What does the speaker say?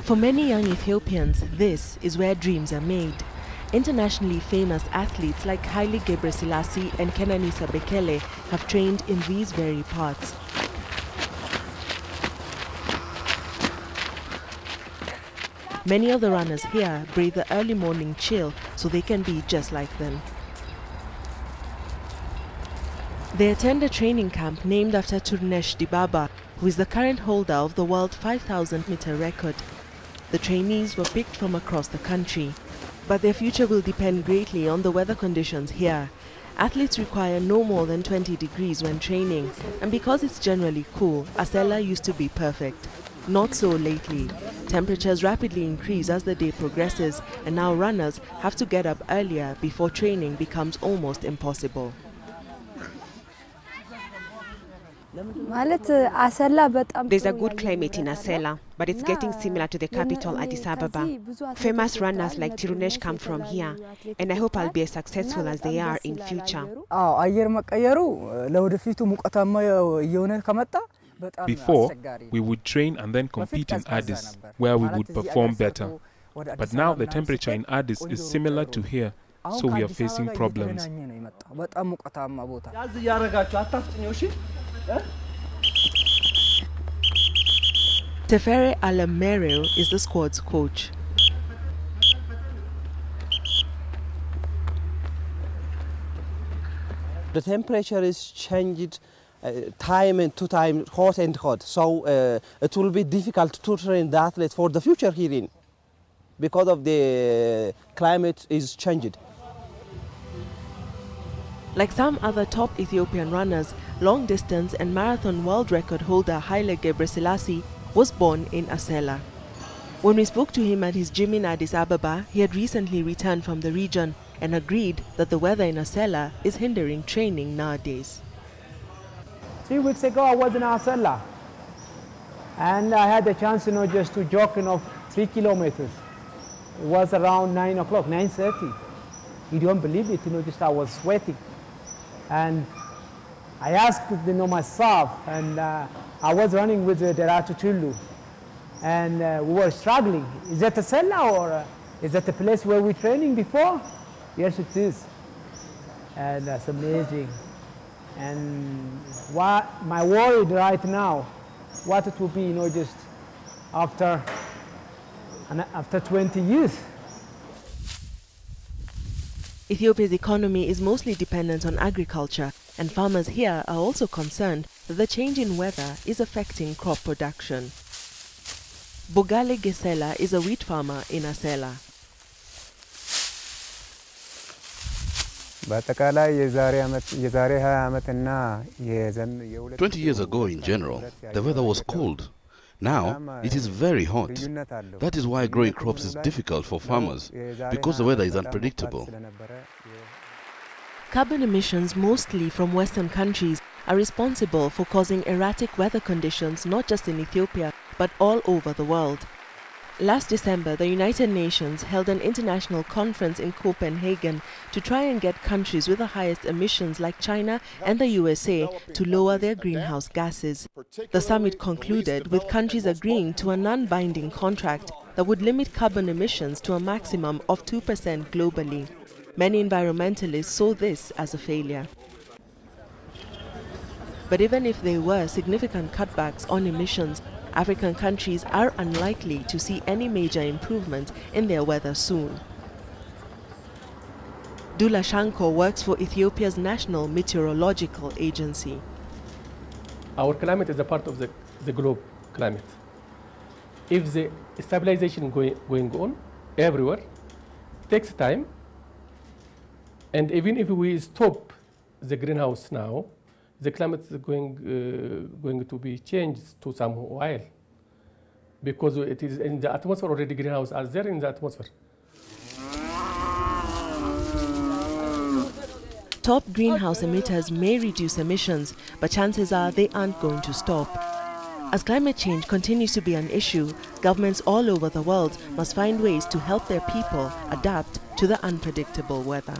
For many young Ethiopians, this is where dreams are made. Internationally famous athletes like Haile Gebrselassie and Kenanisa Bekele have trained in these very parts. Many of the runners here brave the early morning chill so they can be just like them. They attend a training camp named after Turnesh Dibaba, who is the current holder of the world 5,000-meter record. The trainees were picked from across the country, but their future will depend greatly on the weather conditions here. Athletes require no more than 20 degrees when training, and because it's generally cool, Asella used to be perfect. Not so lately. Temperatures rapidly increase as the day progresses, and now runners have to get up earlier before training becomes almost impossible. There's a good climate in Asella, but it's getting similar to the capital, Addis Ababa. Famous runners like Tirunesh come from here, and I hope I'll be as successful as they are in future. Before, we would train and then compete in Addis, where we would perform better. But now the temperature in Addis is similar to here, so we are facing problems. Tefere Alamereo is the squad's coach. The temperature is changed time and to time, hot and hot. So it will be difficult to train the athletes for the future herein because of the climate is changed. Like some other top Ethiopian runners, long distance and marathon world record holder Haile Gebrselassie was born in Asella. When we spoke to him at his gym in Addis Ababa, he had recently returned from the region and agreed that the weather in Asella is hindering training nowadays. 3 weeks ago I was in Asella and I had the chance, just to jog, 3 kilometers. It was around 9 o'clock, 9:30. You don't believe it, just I was sweating. And I asked, myself, and I was running with Deratu Tulu, and we were struggling. Is that Asella or is that the place where we're training before? Yes, it is. And that's amazing. And what my worry right now, what it will be, just after 20 years. Ethiopia's economy is mostly dependent on agriculture, and farmers here are also concerned that the change in weather is affecting crop production. Bogale Gesela is a wheat farmer in Asella. 20 years ago in general, the weather was cold. Now, it is very hot. That is why growing crops is difficult for farmers, because the weather is unpredictable. Carbon emissions, mostly from Western countries, are responsible for causing erratic weather conditions not just in Ethiopia, but all over the world. Last December, the United Nations held an international conference in Copenhagen to try and get countries with the highest emissions like China and the USA to lower their greenhouse gases. The summit concluded with countries agreeing to a non-binding contract that would limit carbon emissions to a maximum of 2% globally. Many environmentalists saw this as a failure. But even if there were significant cutbacks on emissions, African countries are unlikely to see any major improvement in their weather soon. Dula Shanko works for Ethiopia's National Meteorological Agency. Our climate is a part of the globe climate. If the stabilization going on everywhere, it takes time. And even if we stop the greenhouse now, the climate is going to be changed to some while, because it is in the atmosphere already. Greenhouse are there in the atmosphere. Top greenhouse emitters may reduce emissions, but chances are they aren't going to stop. As climate change continues to be an issue, governments all over the world must find ways to help their people adapt to the unpredictable weather.